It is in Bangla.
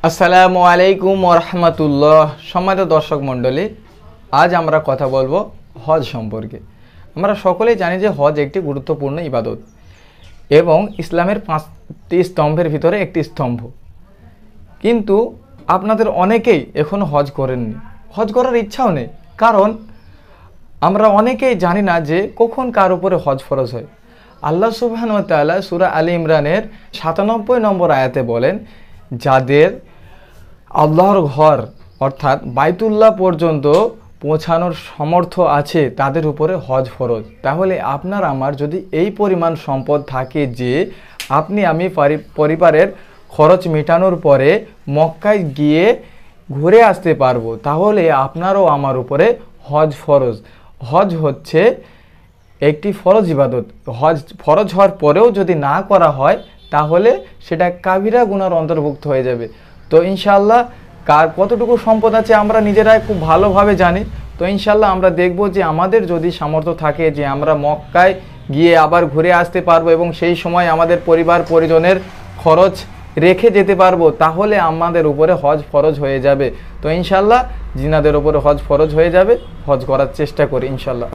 আসসালামু আলাইকুম ওরহমতুল্লাহ। সম্মানিত দর্শক মণ্ডলী, আজ আমরা কথা বলবো হজ সম্পর্কে। আমরা সকলেই জানি যে হজ একটি গুরুত্বপূর্ণ ইবাদত এবং ইসলামের 5টি স্তম্ভের ভিতরে একটি স্তম্ভ। কিন্তু আপনাদের অনেকেই এখনও হজ করেননি, হজ করার ইচ্ছাও নেই, কারণ আমরা অনেকেই জানি না যে কখন কার উপরে হজ ফরজ হয়। আল্লাহ সুবহানাহু ওয়া তাআলা সূরা আলী ইমরানের 97 নম্বর আয়াতে বলেন, যাদের আল্লাহর ঘর অর্থাৎ বাইতুল্লাহ পর্যন্ত পৌঁছানোর সামর্থ্য আছে তাদের উপরে হজ ফরজ। তাহলে আপনার আমার যদি এই পরিমাণ সম্পদ থাকে যে আমি পরিবারের খরচ মেটানোর পরে মক্কায় গিয়ে ঘুরে আসতে পারবো, তাহলে আপনারও আমার উপরে হজ ফরজ। হজ হচ্ছে একটি ফরজ ইবাদত। হজ ফরজ হওয়ার পরেও যদি না করা হয় তাহলে সেটা কাবিরা গুনার অন্তর্ভুক্ত হয়ে যাবে। তো ইনশাআল্লাহ কার কতটুকু সম্পদ আছে আমরা নিজেরাই খুব ভালোভাবে জানি। তো ইনশাআল্লাহ আমরা দেখব যে আমাদের যদি সামর্থ্য থাকে যে আমরা মক্কায় গিয়ে আবার ঘুরে আসতে পারবো এবং সেই সময় আমাদের পরিবার পরিজনের খরচ রেখে যেতে পারবো, তাহলে আমাদের উপরে হজ ফরজ হয়ে যাবে। তো ইনশাআল্লাহ জিনাদের উপরে হজ ফরজ হয়ে যাবে, হজ করার চেষ্টা করি ইনশাআল্লাহ।